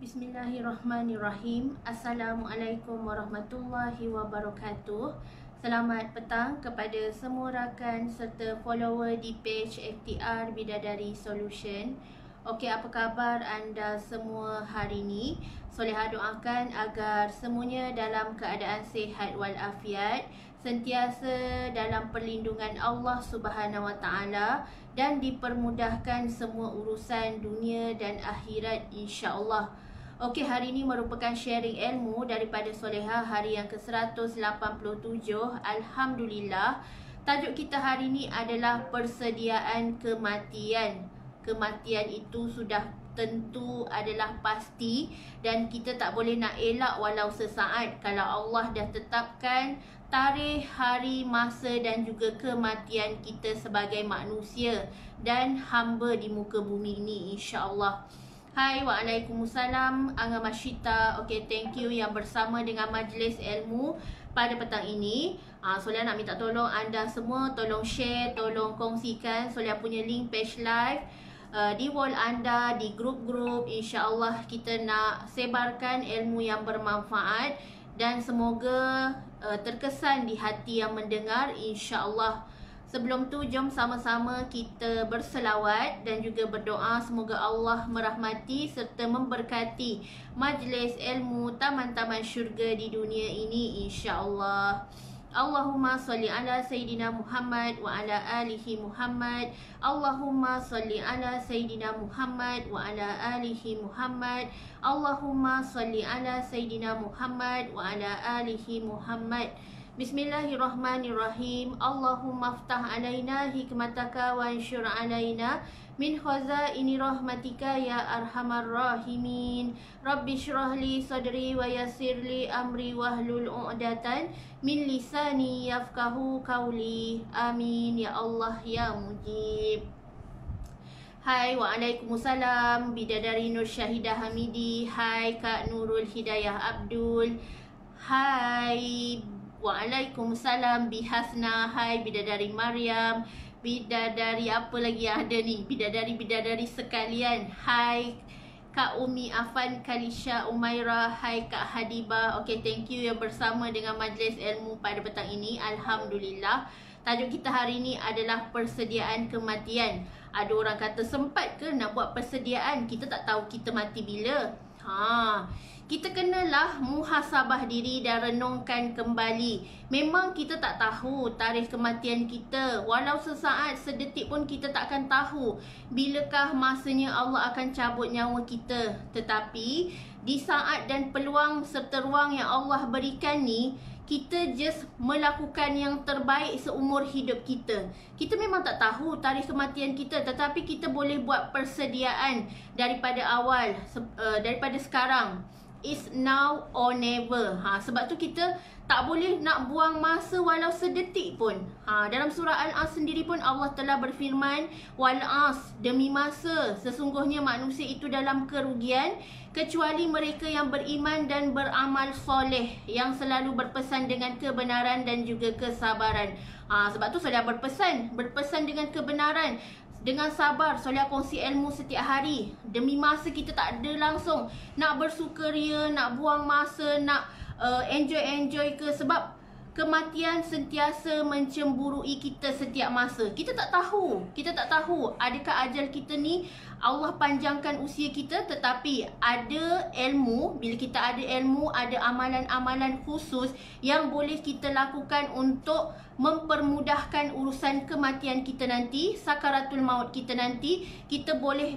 Bismillahirrahmanirrahim. Assalamualaikum warahmatullahi wabarakatuh. Selamat petang kepada semua rakan serta follower di page FTR Bidadari Solution. Okey, apa khabar anda semua hari ini? Soleha doakan agar semuanya dalam keadaan sihat walafiat, sentiasa dalam perlindungan Allah Subhanahu Wa Taala dan dipermudahkan semua urusan dunia dan akhirat insya-Allah. Okey, hari ini merupakan sharing ilmu daripada Soleha hari yang ke-187. Alhamdulillah. Tajuk kita hari ini adalah persediaan kematian. Kematian itu sudah tentu adalah pasti dan kita tak boleh nak elak walau sesaat kalau Allah dah tetapkan tarikh, hari, masa dan juga kematian kita sebagai manusia dan hamba di muka bumi ini insya-Allah. Hai, waalaikumsalam, Angga Masyita. Okay, thank you yang bersama dengan majlis ilmu pada petang ini. Soleha nak minta tolong anda semua, tolong share, tolong kongsikan Soleha punya link page live di wall anda, di grup-grup. InsyaAllah kita nak sebarkan ilmu yang bermanfaat dan semoga terkesan di hati yang mendengar insyaAllah. Sebelum tu, jom sama-sama kita berselawat dan juga berdoa semoga Allah merahmati serta memberkati majlis ilmu taman-taman syurga di dunia ini insya-Allah. Allahumma salli ala Sayyidina Muhammad wa ala alihi Muhammad. Allahumma salli ala Sayyidina Muhammad wa ala alihi Muhammad. Allahumma salli ala Sayyidina Muhammad wa ala alihi Muhammad. Bismillahirrahmanirrahim. Allahumma aftah alaina hikmataka wa ansyur alaina min khazaini rahmatika ya arhamar rahimin. Rabbi syrah li sadri wa yassir li amri wahlul 'uqdatan min lisani yafqahu qawli. Amin ya Allah ya Mujib. Hai, waalaikumsalam, Bidadari Nur Syahidah Hamidi. Hai Kak Nurul Hidayah Abdul. Hai, waalaikumsalam Bihasna. Hai Bidadari Maryam. Bidadari apa lagi yang ada ni? Bidadari-bidadari sekalian. Hai Kak Umi Afan Kalisha Umaira. Hai Kak Hadibah. Okay, thank you yang bersama dengan majlis ilmu pada petang ini. Alhamdulillah. Tajuk kita hari ini adalah persediaan kematian. Ada orang kata sempat ke nak buat persediaan? Kita tak tahu kita mati bila. Kita kenalah muhasabah diri dan renungkan kembali. Memang kita tak tahu tarikh kematian kita. Walau sesaat, sedetik pun kita tak akan tahu bilakah masanya Allah akan cabut nyawa kita. Tetapi di saat dan peluang serta ruang yang Allah berikan ni, kita just melakukan yang terbaik seumur hidup kita. Kita memang tak tahu tarikh kematian kita, tetapi kita boleh buat persediaan daripada awal, daripada sekarang. Is now or never. Sebab tu kita tak boleh nak buang masa walau sedetik pun. Dalam surah Al-As sendiri pun Allah telah berfirman, Wal-As, demi masa, sesungguhnya manusia itu dalam kerugian kecuali mereka yang beriman dan beramal soleh, yang selalu berpesan dengan kebenaran dan juga kesabaran. Sebab tu Soleha berpesan dengan kebenaran, dengan sabar. Soleha kongsi ilmu setiap hari. Demi masa kita tak ada langsung nak bersukaria, nak buang masa, nak enjoy ke. Sebab kematian sentiasa mencemburui kita setiap masa. Kita tak tahu adakah ajal kita ni Allah panjangkan usia kita. Tetapi ada ilmu. Bila kita ada ilmu, ada amalan-amalan khusus yang boleh kita lakukan untuk mempermudahkan urusan kematian kita nanti, sakaratul maut kita nanti. Kita boleh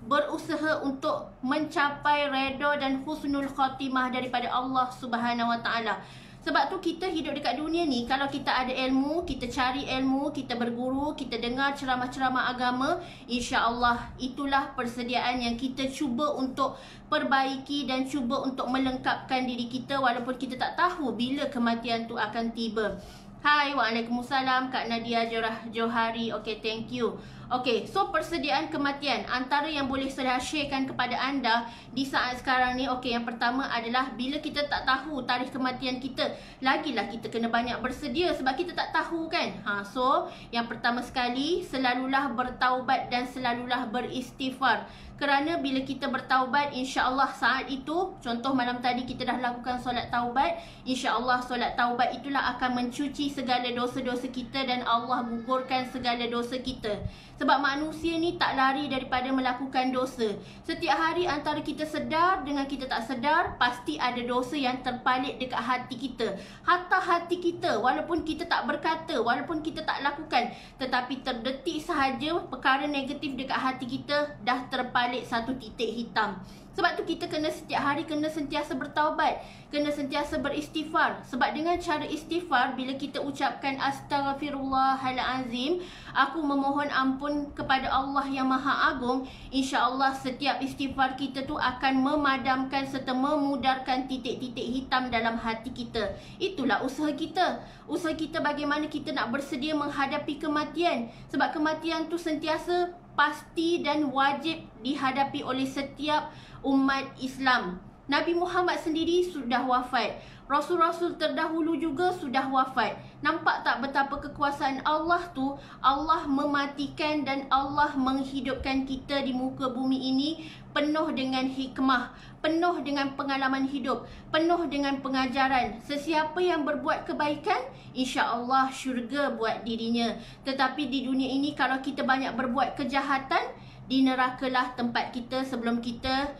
berusaha untuk mencapai redha dan husnul khatimah daripada Allah Subhanahu Wa Taala. Sebab tu kita hidup dekat dunia ni, kalau kita ada ilmu, kita cari ilmu, kita berguru, kita dengar ceramah-ceramah agama, insya-Allah itulah persediaan yang kita cuba untuk perbaiki dan cuba untuk melengkapkan diri kita walaupun kita tak tahu bila kematian tu akan tiba. Hai, waalaikumsalam Kak Nadia Johari. Okay, thank you. Okay, so persediaan kematian, antara yang boleh saya sharekan kepada anda di saat sekarang ni. Okay, yang pertama adalah bila kita tak tahu tarikh kematian kita, lagilah kita kena banyak bersedia sebab kita tak tahu kan. So yang pertama sekali, selalulah bertaubat dan selalulah beristighfar. Kerana bila kita bertaubat, insya-Allah saat itu, contoh malam tadi kita dah lakukan solat taubat, insya-Allah solat taubat itulah akan mencuci segala dosa-dosa kita dan Allah gugurkan segala dosa kita. Sebab manusia ni tak lari daripada melakukan dosa. Setiap hari antara kita sedar dengan kita tak sedar, pasti ada dosa yang terpalit dekat hati kita. Hatta hati kita, walaupun kita tak berkata, walaupun kita tak lakukan, tetapi terdetik sahaja perkara negatif dekat hati kita dah terpalit satu titik hitam. Sebab tu kita kena setiap hari kena sentiasa bertaubat, kena sentiasa beristighfar. Sebab dengan cara istighfar, bila kita ucapkan Astaghfirullahalazim, aku memohon ampun kepada Allah yang Maha Agung, insya-Allah setiap istighfar kita tu akan memadamkan serta memudarkan titik-titik hitam dalam hati kita. Itulah usaha kita. Usaha kita bagaimana kita nak bersedia menghadapi kematian. Sebab kematian tu sentiasa pasti dan wajib dihadapi oleh setiap umat Islam. Nabi Muhammad sendiri sudah wafat. Rasul-rasul terdahulu juga sudah wafat. Nampak tak betapa kekuasaan Allah tu? Allah mematikan dan Allah menghidupkan kita di muka bumi ini penuh dengan hikmah, penuh dengan pengalaman hidup, penuh dengan pengajaran. Sesiapa yang berbuat kebaikan, insya-Allah syurga buat dirinya. Tetapi di dunia ini kalau kita banyak berbuat kejahatan, di nerakalah tempat kita sebelum kita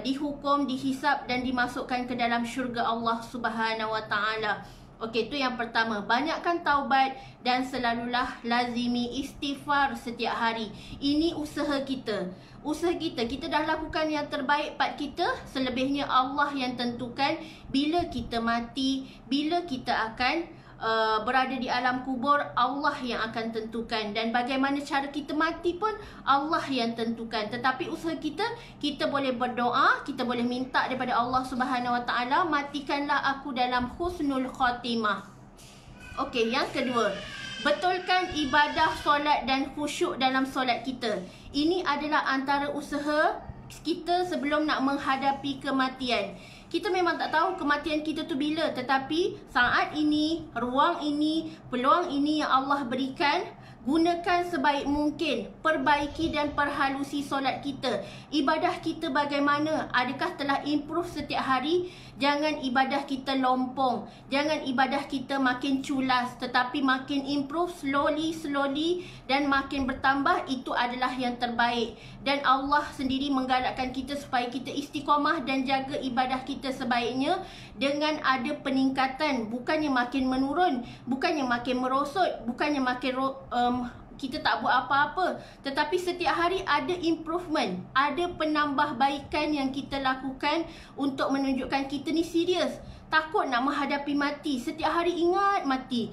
dihukum, dihisap dan dimasukkan ke dalam syurga Allah Subhanahu Wa Taala. Okey, itu yang pertama. Banyakkan taubat dan selalulah lazimi istighfar setiap hari. Ini usaha kita. Usaha kita. Kita dah lakukan yang terbaik part kita. Selebihnya Allah yang tentukan bila kita mati, bila kita akan berada di alam kubur, Allah yang akan tentukan. Dan bagaimana cara kita mati pun Allah yang tentukan. Tetapi usaha kita, kita boleh berdoa, kita boleh minta daripada Allah Subhanahu Wa Taala, matikanlah aku dalam husnul khatimah. Okey, yang kedua, betulkan ibadah solat dan khusyuk dalam solat kita. Ini adalah antara usaha kita sebelum nak menghadapi kematian. Kita memang tak tahu kematian kita tu bila, tetapi saat ini, ruang ini, peluang ini yang Allah berikan, gunakan sebaik mungkin. Perbaiki dan perhalusi solat kita. Ibadah kita bagaimana? Adakah telah improve setiap hari? Jangan ibadah kita lompong. Jangan ibadah kita makin culas, tetapi makin improve slowly dan makin bertambah. Itu adalah yang terbaik. Dan Allah sendiri menggalakkan kita supaya kita istiqamah dan jaga ibadah kita sebaiknya dengan ada peningkatan. Bukannya makin menurun, bukannya makin merosot, bukannya makin kita tak buat apa-apa, tetapi setiap hari ada improvement, ada penambahbaikan yang kita lakukan untuk menunjukkan kita ni serius, takut nak menghadapi mati. Setiap hari ingat mati.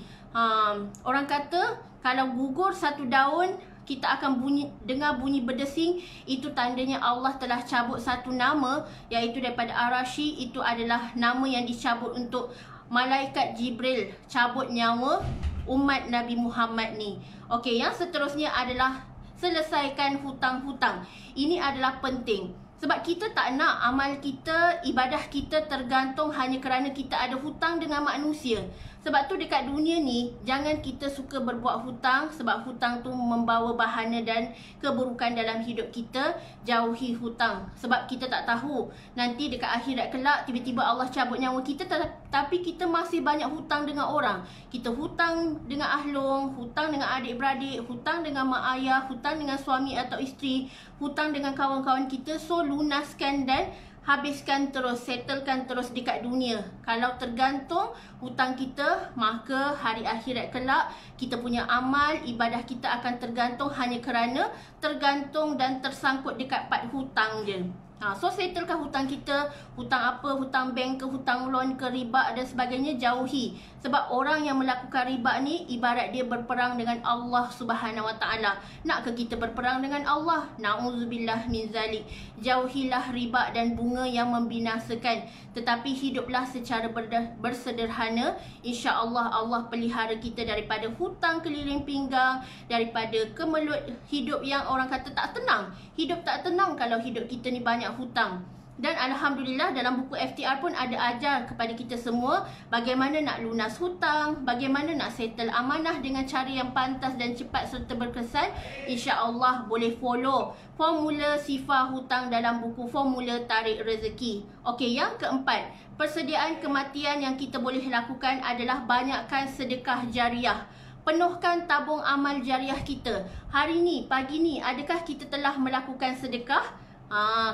Orang kata kalau gugur satu daun, kita akan dengar bunyi berdesing, itu tandanya Allah telah cabut satu nama, iaitu daripada Ar-Rashid. Itu adalah nama yang dicabut untuk malaikat Jibril cabut nyawa umat Nabi Muhammad ni. Okey, yang seterusnya adalah selesaikan hutang-hutang. Ini adalah penting. Sebab kita tak nak amal kita, ibadah kita tergantung hanya kerana kita ada hutang dengan manusia. Sebab tu dekat dunia ni, jangan kita suka berbuat hutang. Sebab hutang tu membawa bahana dan keburukan dalam hidup kita. Jauhi hutang. Sebab kita tak tahu nanti dekat akhirat kelak, tiba-tiba Allah cabut nyawa kita, tapi kita masih banyak hutang dengan orang. Kita hutang dengan ahlong, hutang dengan adik-beradik, hutang dengan mak ayah, hutang dengan suami atau isteri, hutang dengan kawan-kawan kita. So lunaskan dan habiskan terus, settlekan terus dekat dunia. Kalau tergantung hutang kita, maka hari akhirat kelak kita punya amal, ibadah kita akan tergantung hanya kerana tergantung dan tersangkut dekat part hutang je. So settlekan hutang kita, hutang apa, hutang bank ke, hutang loan ke, riba dan sebagainya, jauhi. Sebab orang yang melakukan riba ni ibarat dia berperang dengan Allah Subhanahu Wa Taala. Nak ke kita berperang dengan Allah? Na'udzubillah min zalik. Jauhilah riba dan bunga yang membinasakan, tetapi hiduplah secara bersederhana. InsyaAllah Allah pelihara kita daripada hutang keliling pinggang, daripada kemelut hidup yang orang kata tak tenang. Hidup tak tenang kalau hidup kita ni banyak hutang. Dan Alhamdulillah dalam buku FTR pun ada ajar kepada kita semua bagaimana nak lunas hutang, bagaimana nak settle amanah dengan cara yang pantas dan cepat serta berkesan. InsyaAllah boleh follow formula sifar hutang dalam buku Formula Tarik Rezeki. Okey, yang keempat, persediaan kematian yang kita boleh lakukan adalah banyakkan sedekah jariah. Penuhkan tabung amal jariah kita. Hari ni, pagi ni, adakah kita telah melakukan sedekah?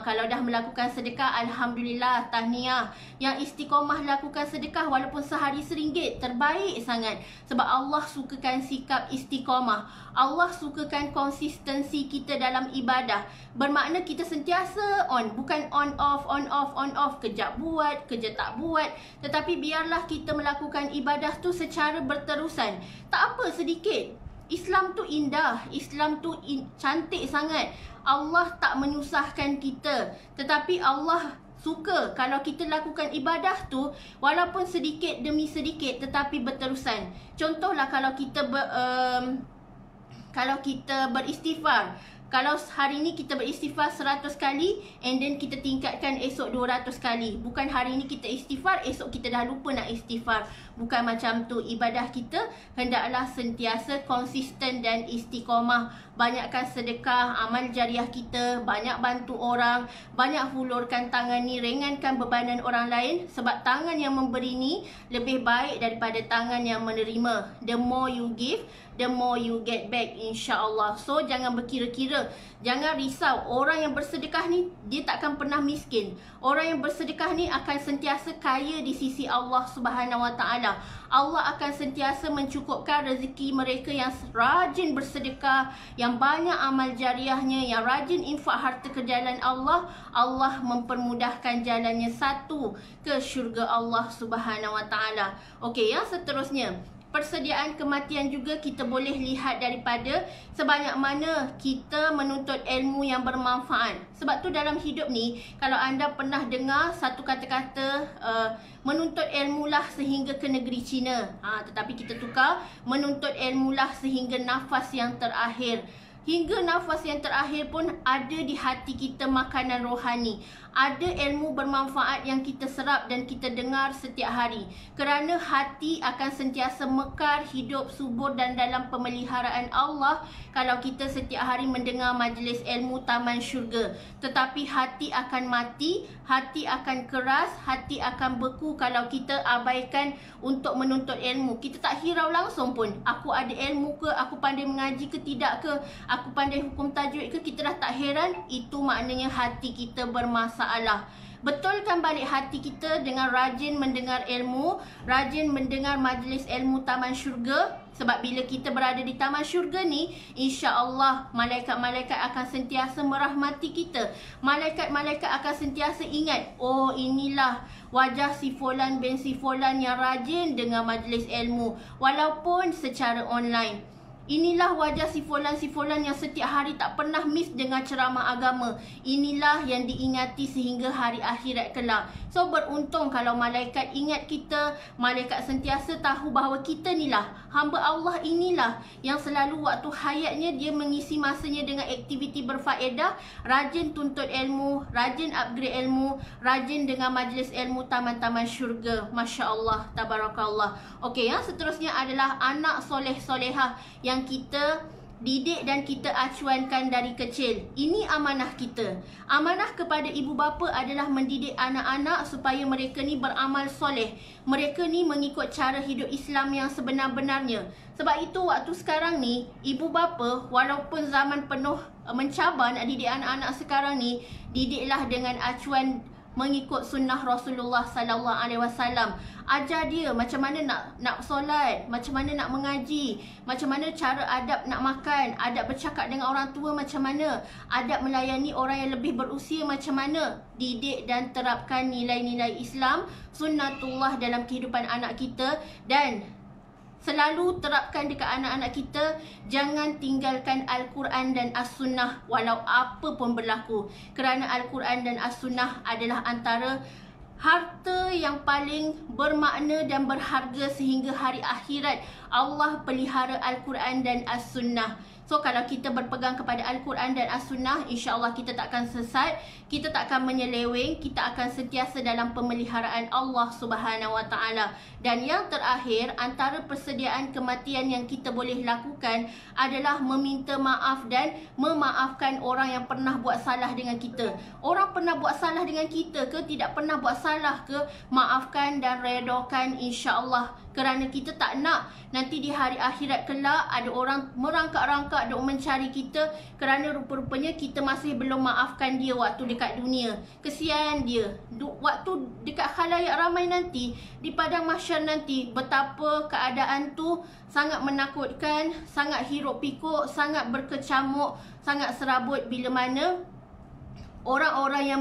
Kalau dah melakukan sedekah, Alhamdulillah, tahniah. Yang istiqomah lakukan sedekah walaupun sehari RM1, terbaik sangat. Sebab Allah sukakan sikap istiqomah. Allah sukakan konsistensi kita dalam ibadah. Bermakna kita sentiasa on, bukan on off, on off, on off. Kejap buat, kejap tak buat. Tetapi biarlah kita melakukan ibadah tu secara berterusan. Tak apa sedikit. Islam tu indah, Islam tu cantik sangat. Allah tak menyusahkan kita, tetapi Allah suka kalau kita lakukan ibadah tu walaupun sedikit demi sedikit tetapi berterusan. Contohlah kalau kita beristighfar. Kalau hari ni kita beristighfar 100 kali and then kita tingkatkan esok 200 kali. Bukan hari ni kita istighfar, esok kita dah lupa nak istighfar. Bukan macam tu. Ibadah kita hendaklah sentiasa konsisten dan istiqomah. Banyakkan sedekah, amal jariah kita, banyak bantu orang, banyak hulurkan tangan ni, ringankan bebanan orang lain. Sebab tangan yang memberi ni lebih baik daripada tangan yang menerima. The more you give, the more you get back, insyaAllah. So jangan berkira-kira, jangan risau. Orang yang bersedekah ni dia takkan pernah miskin. Orang yang bersedekah ni akan sentiasa kaya di sisi Allah Subhanahu Wa Taala. Allah akan sentiasa mencukupkan rezeki mereka yang rajin bersedekah, yang banyak amal jariahnya, yang rajin infak harta ke jalan Allah. Allah mempermudahkan jalannya satu ke syurga Allah Subhanahu Wa Taala. Okey, yang seterusnya, persediaan kematian juga kita boleh lihat daripada sebanyak mana kita menuntut ilmu yang bermanfaat. Sebab tu dalam hidup ni, kalau anda pernah dengar satu kata-kata, menuntut ilmulah sehingga ke negeri China. Tetapi kita tukar, menuntut ilmulah sehingga nafas yang terakhir. Hingga nafas yang terakhir pun ada di hati kita makanan rohani. Ada ilmu bermanfaat yang kita serap dan kita dengar setiap hari. Kerana hati akan sentiasa mekar, hidup, subur dan dalam pemeliharaan Allah kalau kita setiap hari mendengar majlis ilmu taman syurga. Tetapi hati akan mati, hati akan keras, hati akan beku kalau kita abaikan untuk menuntut ilmu. Kita tak hirau langsung pun, aku ada ilmu ke, aku pandai mengaji ke tidak ke, aku pandai hukum tajwid ke, kita dah tak heran. Itu maknanya hati kita bermasalah. Betulkan balik hati kita dengan rajin mendengar ilmu, rajin mendengar majlis ilmu taman syurga. Sebab bila kita berada di taman syurga ni, insya-Allah malaikat-malaikat akan sentiasa merahmati kita. Malaikat-malaikat akan sentiasa ingat, oh inilah wajah si fulan bin si fulan yang rajin dengar majlis ilmu walaupun secara online. Inilah wajah si fulan yang setiap hari tak pernah miss dengan ceramah agama. Inilah yang diingati sehingga hari akhirat kelak. So beruntung kalau malaikat ingat kita, malaikat sentiasa tahu bahawa kita ni lah, hamba Allah inilah yang selalu waktu hayatnya dia mengisi masanya dengan aktiviti berfaedah, rajin tuntut ilmu, rajin upgrade ilmu, rajin dengan majlis ilmu taman-taman syurga. Masya Allah, tabarakallah. Okey, yang seterusnya adalah anak soleh-solehah yang kita didik dan kita acuankan dari kecil. Ini amanah kita. Amanah kepada ibu bapa adalah mendidik anak-anak supaya mereka ni beramal soleh. Mereka ni mengikut cara hidup Islam yang sebenar-benarnya. Sebab itu waktu sekarang ni, ibu bapa walaupun zaman penuh mencabar nak didik anak-anak sekarang ni, didiklah dengan acuan mengikut sunnah Rasulullah sallallahu alaihi wasallam. Ajar dia macam mana nak solat, macam mana nak mengaji, macam mana cara adab nak makan, adab bercakap dengan orang tua macam mana, adab melayani orang yang lebih berusia macam mana. Didik dan terapkan nilai-nilai Islam, sunnatullah dalam kehidupan anak kita dan selalu terapkan dekat anak-anak kita. Jangan tinggalkan Al-Quran dan As-Sunnah walau apa pun berlaku. Kerana Al-Quran dan As-Sunnah adalah antara harta yang paling bermakna dan berharga sehingga hari akhirat. Allah pelihara Al-Quran dan As-Sunnah. So kalau kita berpegang kepada Al-Quran dan As-Sunnah, insya-Allah kita tak akan sesat, kita tak akan menyeleweng, kita akan sentiasa dalam pemeliharaan Allah Subhanahu Wa Taala. Dan yang terakhir, antara persediaan kematian yang kita boleh lakukan adalah meminta maaf dan memaafkan orang yang pernah buat salah dengan kita. Orang pernah buat salah dengan kita ke tidak pernah buat salah ke, maafkan dan redakan insya-Allah. Kerana kita tak nak nanti di hari akhirat kelak ada orang merangkak-rangkak duk mencari kita kerana rupa-rupanya kita masih belum maafkan dia waktu dekat dunia. Kesian dia. Waktu dekat khalayak ramai nanti, di padang mahsyar nanti, betapa keadaan tu sangat menakutkan, sangat hiruk pikuk, sangat berkecamuk, sangat serabut bila mana orang-orang yang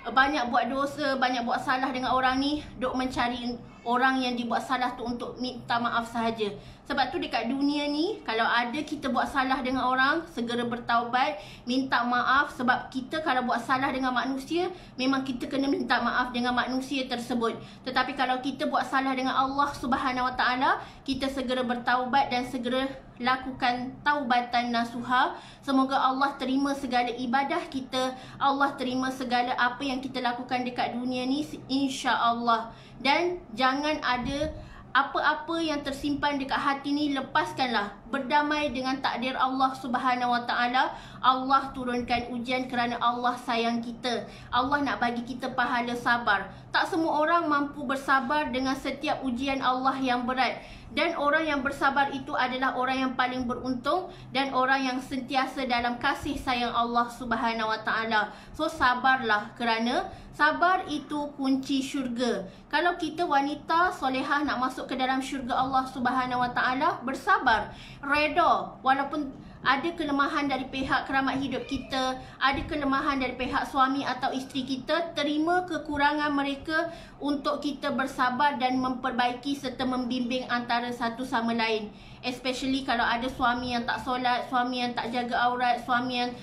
banyak buat dosa, banyak buat salah dengan orang ni duk mencari orang yang dibuat salah tu untuk minta maaf sahaja. Sebab tu dekat dunia ni, kalau ada kita buat salah dengan orang, segera bertaubat, minta maaf. Sebab kita kalau buat salah dengan manusia, memang kita kena minta maaf dengan manusia tersebut. Tetapi kalau kita buat salah dengan Allah Subhanahu Wa Taala, kita segera bertaubat dan segera lakukan taubatan nasuha. Semoga Allah terima segala ibadah kita, Allah terima segala apa yang kita lakukan dekat dunia ni, insya-Allah. Dan jangan ada apa-apa yang tersimpan dekat hati ni, lepaskanlah. Berdamai dengan takdir Allah Subhanahu Wa Taala. Allah turunkan ujian kerana Allah sayang kita. Allah nak bagi kita pahala sabar. Tak semua orang mampu bersabar dengan setiap ujian Allah yang berat. Dan orang yang bersabar itu adalah orang yang paling beruntung dan orang yang sentiasa dalam kasih sayang Allah Subhanahu Wa Taala. So sabarlah, kerana sabar itu kunci syurga. Kalau kita wanita solehah nak masuk ke dalam syurga Allah Subhanahu Wa Taala, bersabar, reda walaupun ada kelemahan dari pihak keramat hidup kita, ada kelemahan dari pihak suami atau isteri kita, terima kekurangan mereka untuk kita bersabar dan memperbaiki serta membimbing antara satu sama lain. Especially kalau ada suami yang tak solat, suami yang tak jaga aurat, suami yang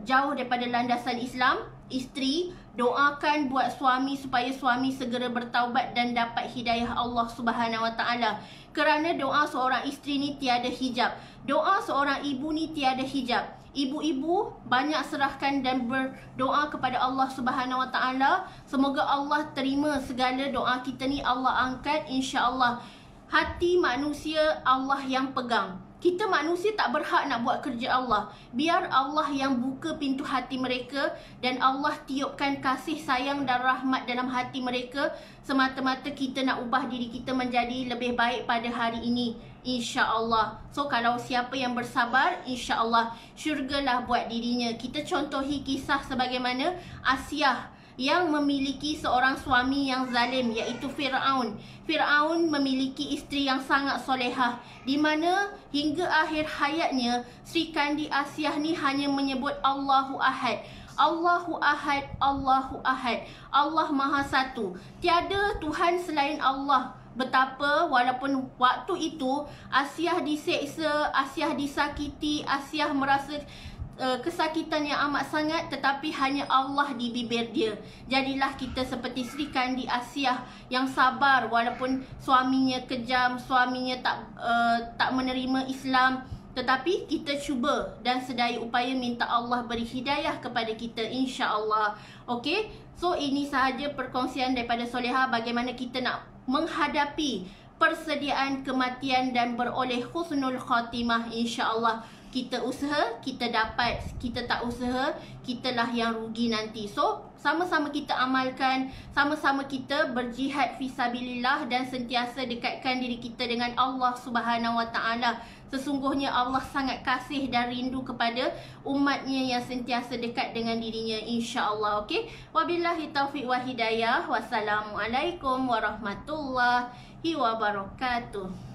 jauh daripada landasan Islam, isteri, doakan buat suami supaya suami segera bertaubat dan dapat hidayah Allah Subhanahu Wa Taala. Kerana doa seorang isteri ni tiada hijab. Doa seorang ibu ni tiada hijab. Ibu-ibu banyak serahkan dan berdoa kepada Allah Subhanahu Wa Taala. Semoga Allah terima segala doa kita ni, Allah angkat insya-Allah. Hati manusia Allah yang pegang. Kita manusia tak berhak nak buat kerja Allah. Biar Allah yang buka pintu hati mereka dan Allah tiupkan kasih sayang dan rahmat dalam hati mereka. Semata-mata kita nak ubah diri kita menjadi lebih baik pada hari ini, insya-Allah. So kalau siapa yang bersabar, insya-Allah syurgalah buat dirinya. Kita contohi kisah sebagaimana Asiyah yang memiliki seorang suami yang zalim, iaitu Fir'aun. Fir'aun memiliki isteri yang sangat solehah, di mana hingga akhir hayatnya Sri Kandi Asiyah ni hanya menyebut Allahu Ahad. Allahu Ahad, Allahu Ahad. Allah Maha Satu. Tiada Tuhan selain Allah. Betapa walaupun waktu itu Asiyah diseksa, Asiyah disakiti, Asiyah merasa kesakitan yang amat sangat, tetapi hanya Allah di bibir dia. Jadilah kita seperti Sri Kandi Asiyah yang sabar walaupun suaminya kejam, suaminya tak menerima Islam, tetapi kita cuba dan sedaya upaya minta Allah beri hidayah kepada kita, insya-Allah. Okey, so ini sahaja perkongsian daripada Soleha bagaimana kita nak menghadapi persediaan kematian dan beroleh husnul khatimah, insya-Allah. Kita usaha, kita dapat. Kita tak usaha, kitalah yang rugi nanti. So, sama-sama kita amalkan, sama-sama kita berjihad fisabilillah dan sentiasa dekatkan diri kita dengan Allah Subhanahu Wa Taala. Sesungguhnya Allah sangat kasih dan rindu kepada umatnya yang sentiasa dekat dengan dirinya, insya-Allah. Okey. Wabillahi taufiq wa hidayah. Wassalamualaikum warahmatullahi wabarakatuh.